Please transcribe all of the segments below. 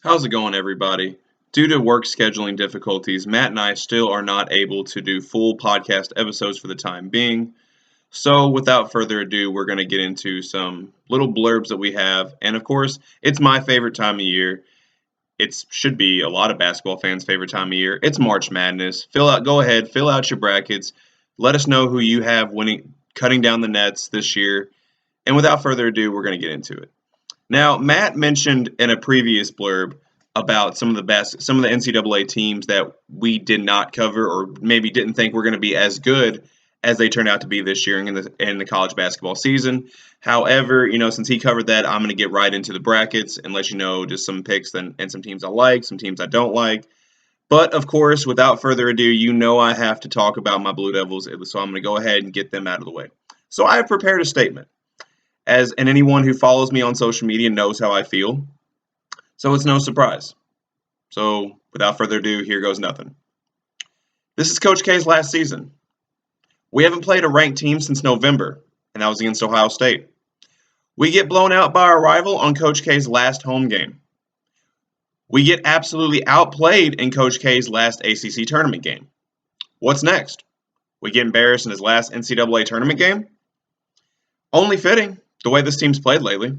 How's it going, everybody? Due to work scheduling difficulties, Matt and I still are not able to do full podcast episodes for the time being. So, without further ado, we're going to get into some little blurbs that we have. And of course, it's my favorite time of year. It should be a lot of basketball fans' favorite time of year. It's March Madness. Go ahead, fill out your brackets. Let us know who you have winning, cutting down the nets this year. And without further ado, we're going to get into it. Now, Matt mentioned in a previous blurb about some of the NCAA teams that we did not cover or maybe didn't think were going to be as good as they turned out to be this year in the college basketball season. However, since he covered that, I'm going to get right into the brackets and let you know just some picks and some teams I like, some teams I don't like. But of course, without further ado, I have to talk about my Blue Devils, so I'm going to go ahead and get them out of the way. So I have prepared a statement and anyone who follows me on social media knows how I feel. So it's no surprise. So without further ado, here goes nothing. This is Coach K's last season. We haven't played a ranked team since November, and that was against Ohio State. We get blown out by our rival on Coach K's last home game. We get absolutely outplayed in Coach K's last ACC tournament game. What's next? We get embarrassed in his last NCAA tournament game? Only fitting, the way this team's played lately.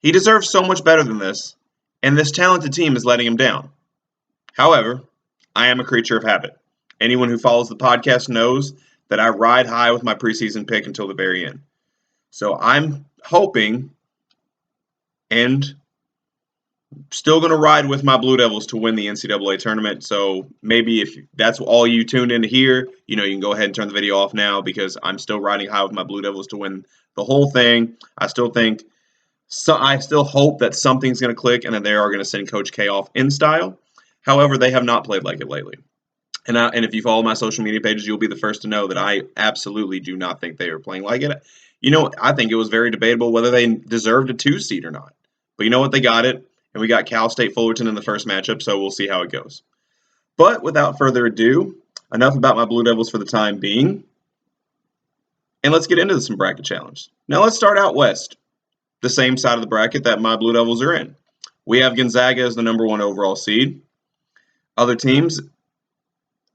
He deserves so much better than this, and this talented team is letting him down. However, I am a creature of habit. Anyone who follows the podcast knows that I ride high with my preseason pick until the very end. So I'm hoping and still going to ride with my Blue Devils to win the NCAA tournament. So maybe if that's all you tuned in to hear, you can go ahead and turn the video off now because I'm still riding high with my Blue Devils to win the whole thing. I still hope that something's going to click and that they are going to send Coach K off in style. However, they have not played like it lately. And if you follow my social media pages, you'll be the first to know that I absolutely do not think they are playing like it. I think it was very debatable whether they deserved a 2 seed or not. But you know what? They got it. And we got Cal State Fullerton in the first matchup, so we'll see how it goes. But without further ado, enough about my Blue Devils for the time being. And let's get into some bracket challenge. Now let's start out west, the same side of the bracket that my Blue Devils are in. We have Gonzaga as the number 1 overall seed. Other teams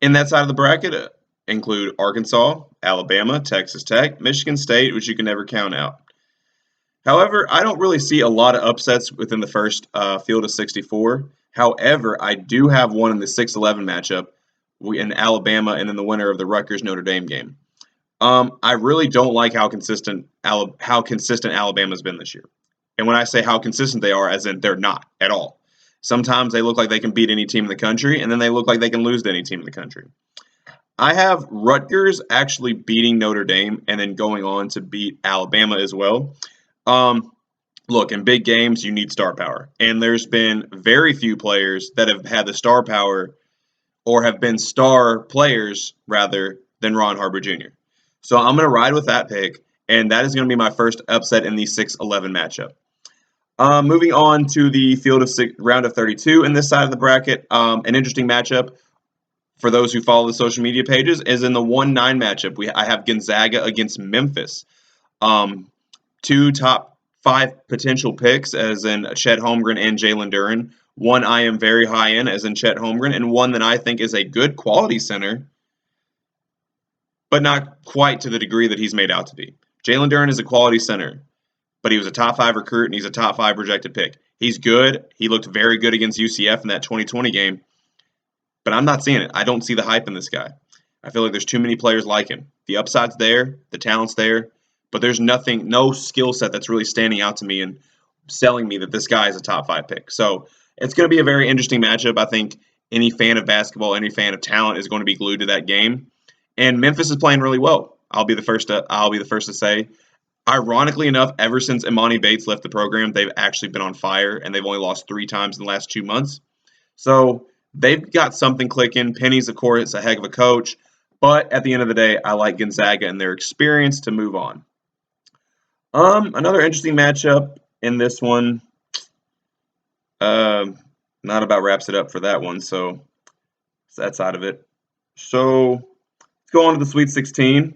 in that side of the bracket include Arkansas, Alabama, Texas Tech, Michigan State, which you can never count out. However, I don't really see a lot of upsets within the first field of 64. However, I do have one in the 6-11 matchup in Alabama and then the winner of the Rutgers-Notre Dame game. I really don't like how consistent Alabama's been this year. And when I say how consistent they are, as in they're not at all. Sometimes they look like they can beat any team in the country, and then they look like they can lose to any team in the country. I have Rutgers actually beating Notre Dame and then going on to beat Alabama as well. Look, in big games, you need star power. And there's been very few players that have had the star power or have been star players rather than Ron Harper Jr. So I'm going to ride with that pick, and that is going to be my first upset in the 6-11 matchup. Moving on to the field of round of 32 in this side of the bracket, an interesting matchup for those who follow the social media pages is in the 1-9 matchup. I have Gonzaga against Memphis. 2 top 5 potential picks, as in Chet Holmgren and Jalen Duren. One I am very high in, as in Chet Holmgren, and one that I think is a good quality center, but not quite to the degree that he's made out to be. Jalen Duren is a quality center, but he was a top 5 recruit, and he's a top 5 projected pick. He's good. He looked very good against UCF in that 2020 game, but I'm not seeing it. I don't see the hype in this guy. I feel like there's too many players like him. The upside's there, the talent's there, but there's no skill set that's really standing out to me and selling me that this guy is a top 5 pick. So it's going to be a very interesting matchup. I think any fan of basketball, any fan of talent is going to be glued to that game. And Memphis is playing really well. I'll be the first to say. Ironically enough, ever since Imani Bates left the program, they've actually been on fire, and they've only lost 3 times in the last 2 months. So they've got something clicking. Penny's, of course, a heck of a coach. But at the end of the day, I like Gonzaga and their experience to move on. Another interesting matchup in this one. Not about wraps it up for that one, so it's that side of it. So let's go on to the Sweet 16.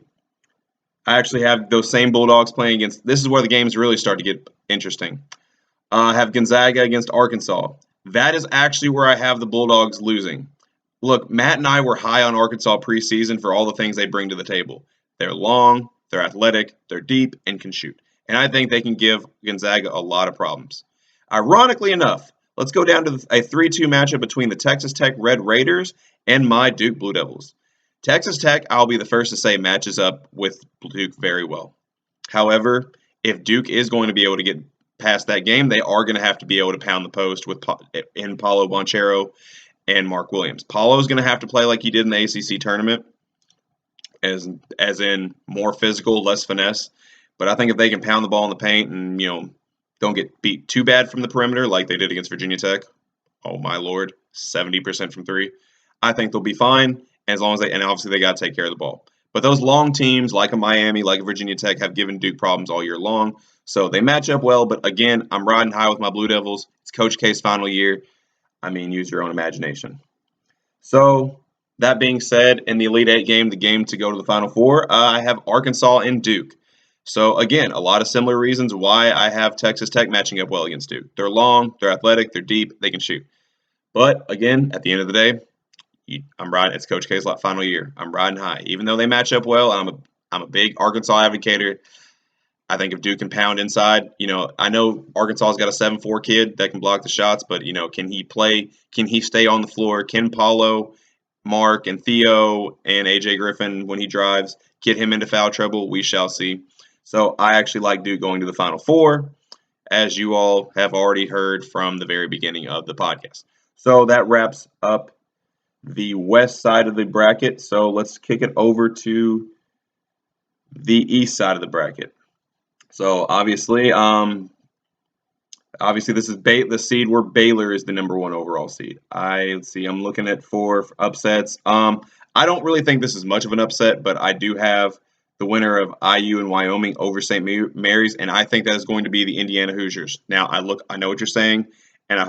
I actually have those same Bulldogs playing against. This is where the games really start to get interesting. I have Gonzaga against Arkansas. That is actually where I have the Bulldogs losing. Look, Matt and I were high on Arkansas preseason for all the things they bring to the table. They're long, they're athletic, they're deep, and can shoot. And I think they can give Gonzaga a lot of problems. Ironically enough, let's go down to a 3-2 matchup between the Texas Tech Red Raiders and my Duke Blue Devils. Texas Tech, I'll be the first to say, matches up with Duke very well. However, if Duke is going to be able to get past that game, they are going to have to be able to pound the post in Paulo Bonchero and Mark Williams. Paulo's going to have to play like he did in the ACC tournament, as in more physical, less finesse. But I think if they can pound the ball in the paint and don't get beat too bad from the perimeter like they did against Virginia Tech, oh my lord, 70% from three, I think they'll be fine. As long as and obviously they got to take care of the ball. But those long teams like a Miami, like a Virginia Tech, have given Duke problems all year long. So they match up well. But again, I'm riding high with my Blue Devils. It's Coach K's final year. I mean, use your own imagination. So that being said, in the Elite Eight game, the game to go to the Final Four, I have Arkansas and Duke. So again, a lot of similar reasons why I have Texas Tech matching up well against Duke. They're long, they're athletic, they're deep, they can shoot. But again, at the end of the day, I'm riding. It's Coach K's final year. I'm riding high, even though they match up well. I'm a big Arkansas advocator. I think if Duke can pound inside, I know Arkansas's got a 7'4" kid that can block the shots, but can he play? Can he stay on the floor? Can Paulo, Mark, and Theo and AJ Griffin, when he drives, get him into foul trouble? We shall see. So I actually like Duke going to the Final Four, as you all have already heard from the very beginning of the podcast. So that wraps up the west side of the bracket. So let's kick it over to the east side of the bracket. So obviously this is the seed where Baylor is the number 1 overall seed. I'm looking at 4 upsets. I don't really think this is much of an upset, but I do have the winner of IU and Wyoming over St. Mary's, and I think that is going to be the Indiana Hoosiers. Now I know what you're saying, and I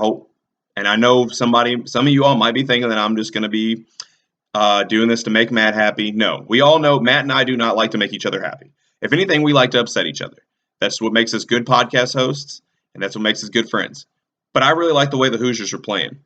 know some of you all might be thinking that I'm just going to be doing this to make Matt happy. No, we all know Matt and I do not like to make each other happy. If anything, we like to upset each other. That's what makes us good podcast hosts, and that's what makes us good friends. But I really like the way the Hoosiers are playing.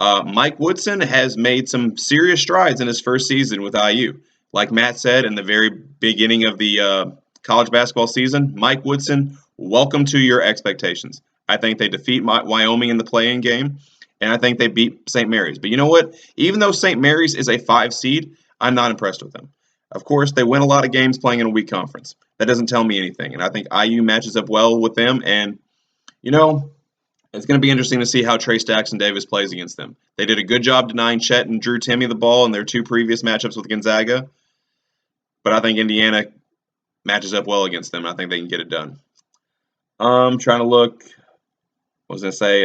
Mike Woodson has made some serious strides in his first season with IU. Like Matt said in the very beginning of the college basketball season, Mike Woodson, welcome to your expectations. I think they defeat Wyoming in the play-in game, and I think they beat St. Mary's. But you know what? Even though St. Mary's is a 5 seed, I'm not impressed with them. Of course, they win a lot of games playing in a weak conference. That doesn't tell me anything, and I think IU matches up well with them, and, it's going to be interesting to see how Trace Jackson Davis plays against them. They did a good job denying Chet and Drew Timme the ball in their 2 previous matchups with Gonzaga, but I think Indiana matches up well against them, and I think they can get it done. Trying to look. I was going to say,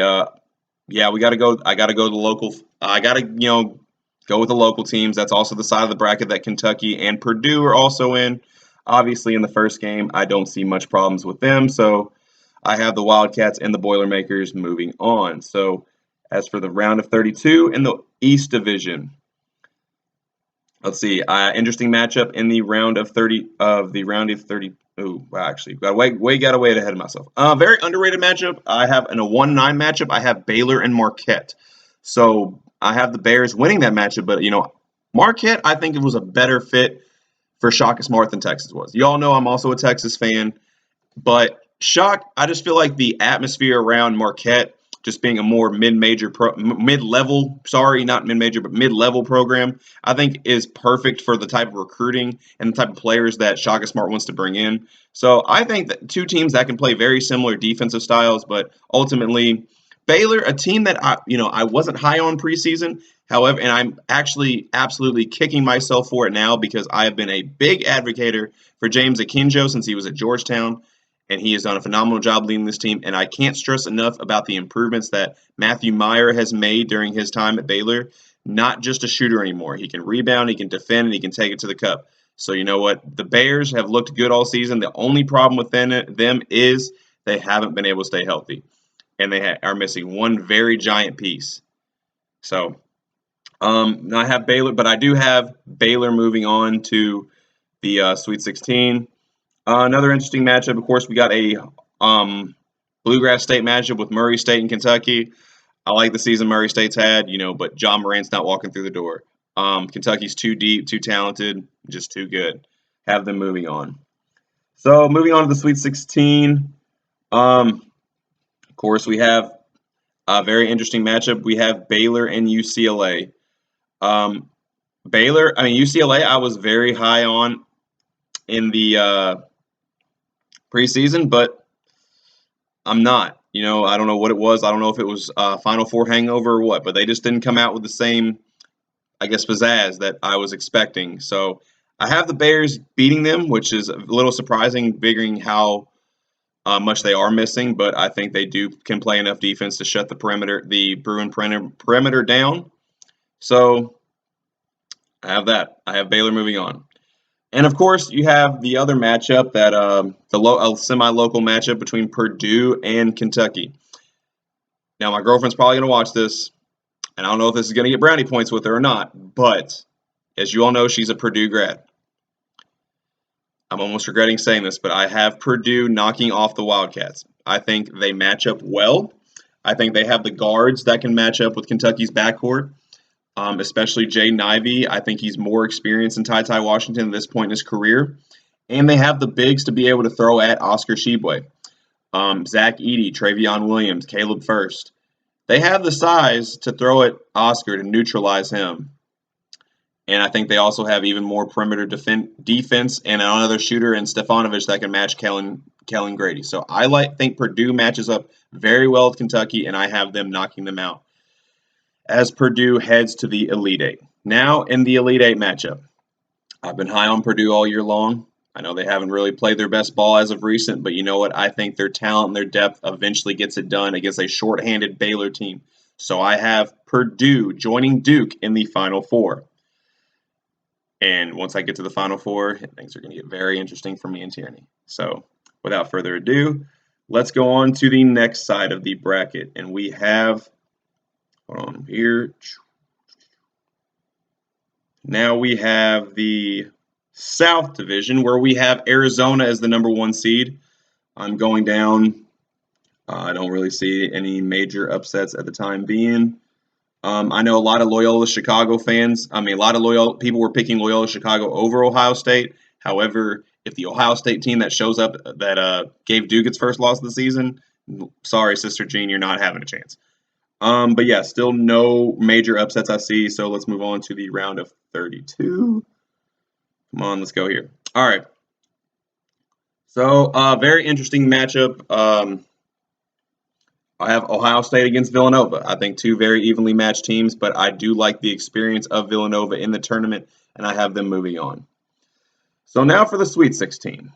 we got to go. I got to go to the local. I got to, go with the local teams. That's also the side of the bracket that Kentucky and Purdue are also in. Obviously, in the first game, I don't see much problems with them. So I have the Wildcats and the Boilermakers moving on. So as for the round of 32 in the East Division, let's see. Interesting matchup in the round of 30 of the round of 30. Oh, wow, actually, got way ahead of myself. Very underrated matchup. I have in a 1-9 matchup. I have Baylor and Marquette. So I have the Bears winning that matchup, but Marquette, I think it was a better fit for Shaka Smart than Texas was. You all know I'm also a Texas fan, but I just feel like the atmosphere around Marquette, just being a more mid-level program, I think is perfect for the type of recruiting and the type of players that Shaka Smart wants to bring in. So I think that 2 teams that can play very similar defensive styles, but ultimately Baylor, a team that I wasn't high on preseason. However, and I'm actually absolutely kicking myself for it now because I have been a big advocate for James Akinjo since he was at Georgetown. And he has done a phenomenal job leading this team. And I can't stress enough about the improvements that Matthew Meyer has made during his time at Baylor. Not just a shooter anymore. He can rebound, he can defend, and he can take it to the cup. So you know what? The Bears have looked good all season. The only problem with them is they haven't been able to stay healthy. And they are missing one very giant piece. So I have Baylor, but I do have Baylor moving on to the Sweet 16. Another interesting matchup, of course, we got a Bluegrass State matchup with Murray State and Kentucky. I like the season Murray State's had, but John Morant's not walking through the door. Kentucky's too deep, too talented, just too good. Have them moving on. So moving on to the Sweet 16. Of course, we have a very interesting matchup. We have Baylor and UCLA. UCLA, I was very high on in the preseason, but I'm not. I don't know what it was. I don't know if it was Final Four hangover or what, but they just didn't come out with the same, I guess, pizzazz that I was expecting. So I have the Bears beating them, which is a little surprising, figuring how much they are missing. But I think they can play enough defense to shut the Bruin perimeter down. So I have that. I have Baylor moving on. And of course, you have the other matchup that a semi-local matchup between Purdue and Kentucky. Now, my girlfriend's probably going to watch this, and I don't know if this is going to get brownie points with her or not. But as you all know, she's a Purdue grad. I'm almost regretting saying this, but I have Purdue knocking off the Wildcats. I think they match up well. I think they have the guards that can match up with Kentucky's backcourt. Especially Jaden Ivey. I think he's more experienced in Ty Washington at this point in his career. And they have the bigs to be able to throw at Oscar Tshiebwe. Zach Edey, Travion Williams, Caleb First. They have the size to throw at Oscar to neutralize him. And I think they also have even more perimeter defense and another shooter in Stefanovic that can match Kellen Grady. So I think Purdue matches up very well with Kentucky, and I have them knocking them out as Purdue heads to the Elite Eight. Now in the Elite Eight matchup, I've been high on Purdue all year long. I know they haven't really played their best ball as of recent, but you know what? I think their talent and their depth eventually gets it done against a shorthanded Baylor team. So I have Purdue joining Duke in the Final Four. And once I get to the Final Four, things are going to get very interesting for me and Tierney. So without further ado, let's go on to the next side of the bracket. And we have, hold on here. Now we have the South Division, where we have Arizona as the number 1 seed. I'm going down. I don't really see any major upsets at the time being. I know a lot of Loyola Chicago fans. A lot of Loyola people were picking Loyola Chicago over Ohio State. However, if the Ohio State team that shows up that gave Duke its first loss of the season, sorry, Sister Jean, you're not having a chance. But yeah, still no major upsets I see. So let's move on to the round of 32. Come on, let's go here. All right. So very interesting matchup. I have Ohio State against Villanova. I think two very evenly matched teams, but I do like the experience of Villanova in the tournament, and I have them moving on. So now for the Sweet 16.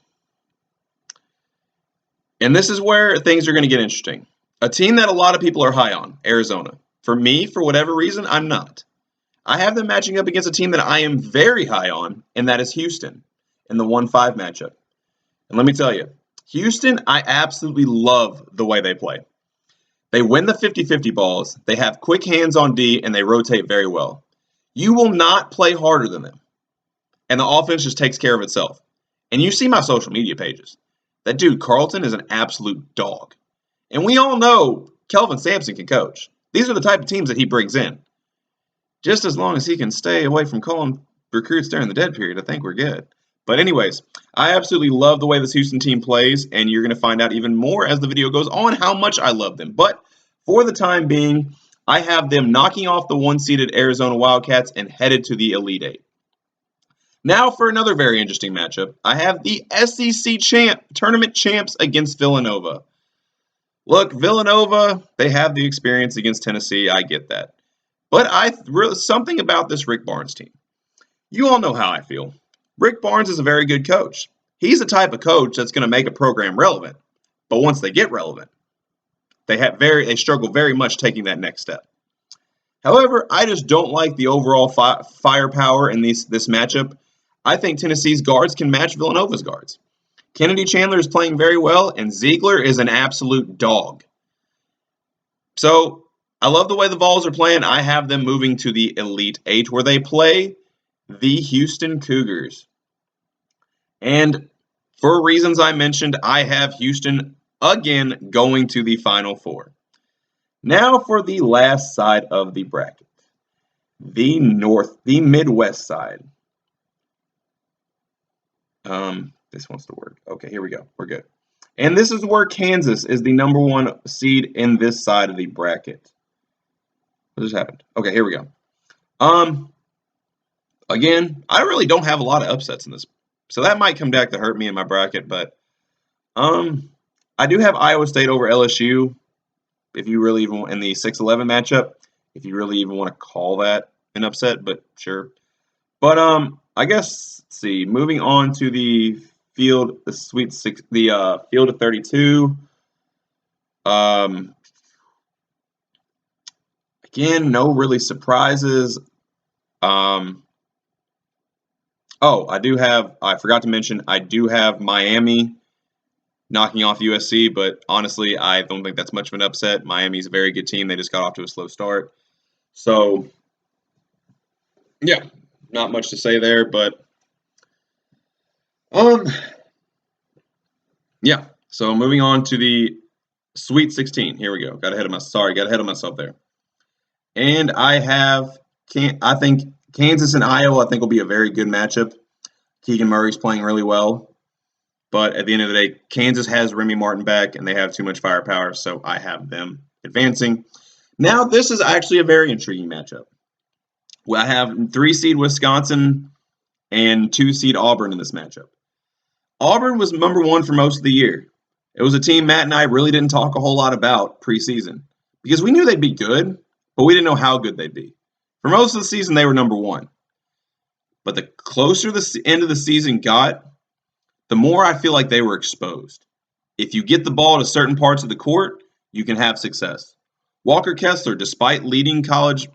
And this is where things are going to get interesting. A team that a lot of people are high on, Arizona. For me, for whatever reason, I'm not. I have them matching up against a team that I am very high on, and that is Houston in the 1-5 matchup. And let me tell you, Houston, I absolutely love the way they play. They win the 50-50 balls, they have quick hands on D, and they rotate very well. You will not play harder than them. And the offense just takes care of itself. And you see my social media pages. That dude, Carlton, is an absolute dog. And we all know Kelvin Sampson can coach. These are the type of teams that he brings in. Just as long as he can stay away from calling recruits during the dead period, I think we're good. But anyways, I absolutely love the way this Houston team plays, and you're going to find out even more as the video goes on how much I love them. But for the time being, I have them knocking off the 1-seeded Arizona Wildcats and headed to the Elite Eight. Now for another very interesting matchup, I have the SEC tournament champs against Villanova. Look, Villanova, they have the experience against Tennessee. I get that. But something about this Rick Barnes team. You all know how I feel. Rick Barnes is a very good coach. He's the type of coach that's going to make a program relevant. But once they get relevant, they struggle very much taking that next step. However, I just don't like the overall firepower in this matchup. I think Tennessee's guards can match Villanova's guards. Kennedy Chandler is playing very well, and Ziegler is an absolute dog. So I love the way the Vols are playing. I have them moving to the Elite Eight, where they play the Houston Cougars. And for reasons I mentioned, I have Houston again going to the Final Four. Now for the last side of the bracket, the Midwest side. This wants to work. Okay, here we go. We're good. And this is where Kansas is the number 1 seed in this side of the bracket. What just happened? Okay, here we go. Again, I really don't have a lot of upsets in this, so that might come back to hurt me in my bracket. But I do have Iowa State over LSU. If you really even in the 6-11 matchup, if you really even want to call that an upset, but sure. But I guess let's see. Moving on to the field, the Sweet Six, the field of 32. Again, no really surprises. Oh, I forgot to mention, I do have Miami knocking off USC, but honestly, I don't think that's much of an upset. Miami's a very good team. They just got off to a slow start. So, yeah, not much to say there, but yeah. So moving on to the Sweet 16. Here we go. Got ahead of myself there. And I think Kansas and Iowa, I think will be a very good matchup. Keegan Murray's playing really well. But at the end of the day, Kansas has Remy Martin back, and they have too much firepower, so I have them advancing. Now, this is actually a very intriguing matchup. Well, I have 3-seed Wisconsin and 2-seed Auburn in this matchup. Auburn was number 1 for most of the year. It was a team Matt and I really didn't talk a whole lot about preseason because we knew they'd be good, but we didn't know how good they'd be. For most of the season, they were number 1. But the closer the end of the season got, the more I feel like they were exposed. If you get the ball to certain parts of the court, you can have success. Walker Kessler, despite leading college,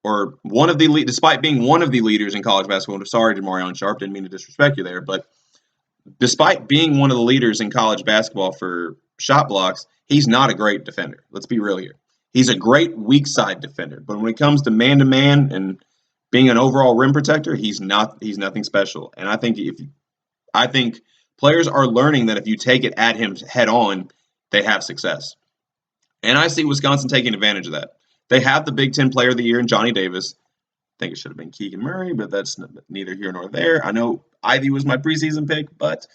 or despite being one of the leaders in college basketball, sorry, Demarion Sharp, didn't mean to disrespect you there, but despite being one of the leaders in college basketball for shot blocks, he's not a great defender. Let's be real here. He's a great weak side defender, but when it comes to man-to-man and being an overall rim protector, he's nothing special. And I think players are learning that if you take it at him head on, they have success. And I see Wisconsin taking advantage of that. They have the Big Ten Player of the Year in Johnny Davis. I think it should have been Keegan Murray, but that's neither here nor there. I know Ivy was my preseason pick, but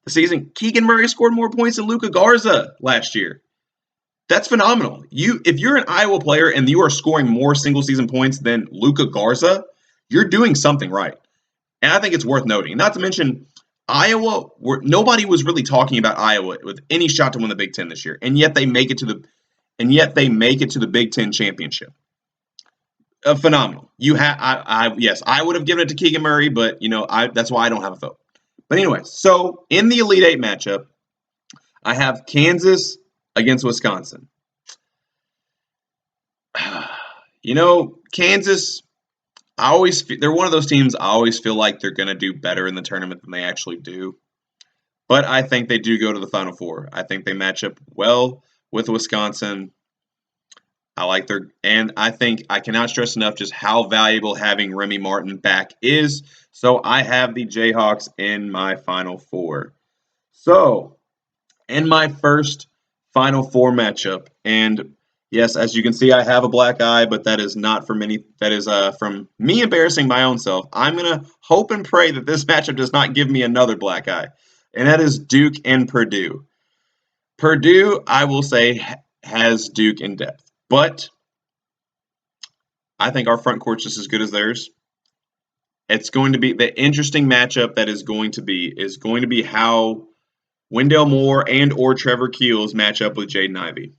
Keegan Murray scored more points than Luka Garza last year. That's phenomenal. If you're an Iowa player and you are scoring more single-season points than Luka Garza, you're doing something right. And I think it's worth noting. Not to mention, Iowa, nobody was really talking about Iowa with any shot to win the Big Ten this year, and yet they make it to the Big Ten championship. Phenomenal. Yes, I would have given it to Keegan Murray, but that's why I don't have a vote. But anyway, so in the Elite Eight matchup, I have Kansas against Wisconsin. Kansas, they're one of those teams I always feel like they're going to do better in the tournament than they actually do. But I think they do go to the Final Four. I think they match up well with Wisconsin. And I think I cannot stress enough just how valuable having Remy Martin back is. So I have the Jayhawks in my Final Four. So, in my first Final Four matchup, and yes, as you can see, I have a black eye, but that is not from any. That is from me embarrassing my own self. I'm gonna hope and pray that this matchup does not give me another black eye, and that is Duke and Purdue. Purdue, I will say, has Duke in depth, but I think our front court's just as good as theirs. It's going to be the interesting matchup that is going to be how Wendell Moore and or Trevor Keels match up with Jaden Ivey.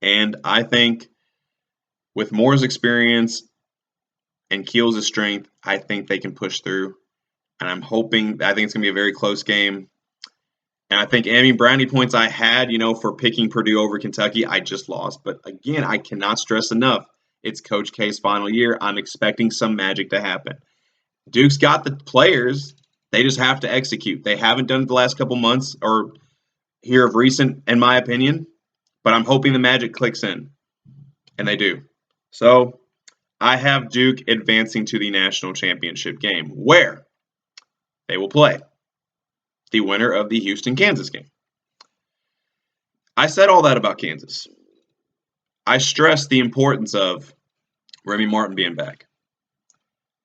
And I think with Moore's experience and Keels' strength, I think they can push through. And I think it's going to be a very close game. And I think any brownie points I had, for picking Purdue over Kentucky, I just lost. But again, I cannot stress enough. It's Coach K's final year. I'm expecting some magic to happen. Duke's got the players. They just have to execute. They haven't done it the last couple months or here of recent, in my opinion. But I'm hoping the magic clicks in. And they do. So I have Duke advancing to the national championship game where they will play the winner of the Houston-Kansas game. I said all that about Kansas. I stress the importance of Remy Martin being back.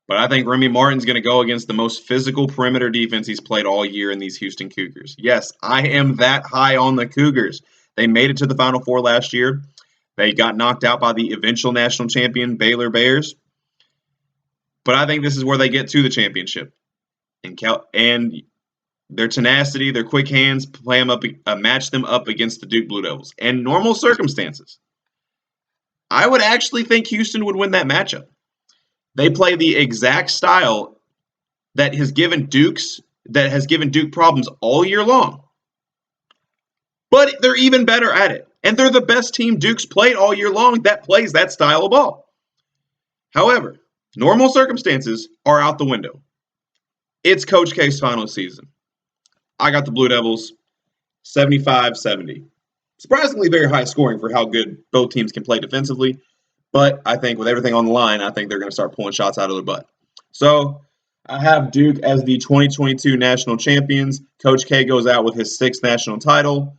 But I think Remy Martin's going to go against the most physical perimeter defense he's played all year in these Houston Cougars. Yes, I am that high on the Cougars. They made it to the Final Four last year. They got knocked out by the eventual national champion Baylor Bears. But I think this is where they get to the championship. And their tenacity, their quick hands, match them up against the Duke Blue Devils. In normal circumstances, I would actually think Houston would win that matchup. They play the exact style that has given Duke problems all year long. But they're even better at it. And they're the best team Duke's played all year long that plays that style of ball. However, normal circumstances are out the window. It's Coach K's final season. I got the Blue Devils 75-70. Surprisingly very high scoring for how good both teams can play defensively. But I think with everything on the line, I think they're going to start pulling shots out of their butt. So I have Duke as the 2022 national champions. Coach K goes out with his 6th national title.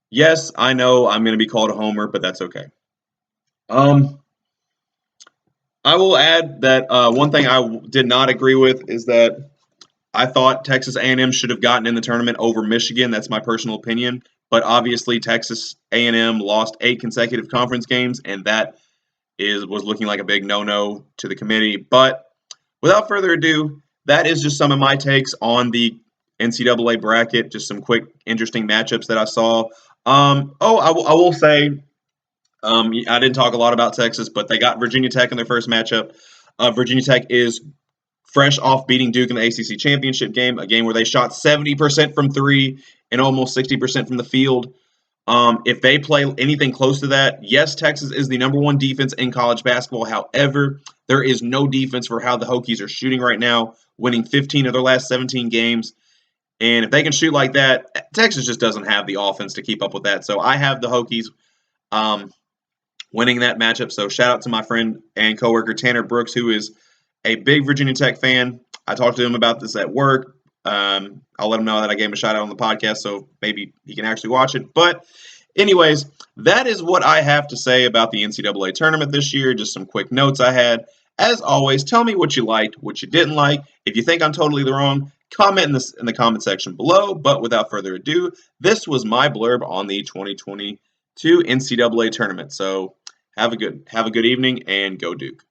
Yes, I know I'm going to be called a homer, but that's okay. I will add that one thing I did not agree with is that I thought Texas A&M should have gotten in the tournament over Michigan. That's my personal opinion. But obviously, Texas A&M lost 8 consecutive conference games, and that was looking like a big no-no to the committee. But without further ado, that is just some of my takes on the NCAA bracket, just some quick, interesting matchups that I saw. I will say, I didn't talk a lot about Texas, but they got Virginia Tech in their first matchup. Virginia Tech is fresh off beating Duke in the ACC championship game, a game where they shot 70% from 3 and almost 60% from the field. If they play anything close to that, yes, Texas is the number 1 defense in college basketball. However, there is no defense for how the Hokies are shooting right now, winning 15 of their last 17 games. And if they can shoot like that, Texas just doesn't have the offense to keep up with that. So I have the Hokies winning that matchup. So shout out to my friend and coworker Tanner Brooks, who is a big Virginia Tech fan. I talked to him about this at work. I'll let him know that I gave him a shout out on the podcast, so maybe he can actually watch it. But anyways, that is what I have to say about the NCAA tournament this year. Just some quick notes I had. As always, tell me what you liked, what you didn't like. If you think I'm totally wrong, comment in the comment section below. But without further ado, this was my blurb on the 2022 NCAA tournament. So have a good evening and go Duke.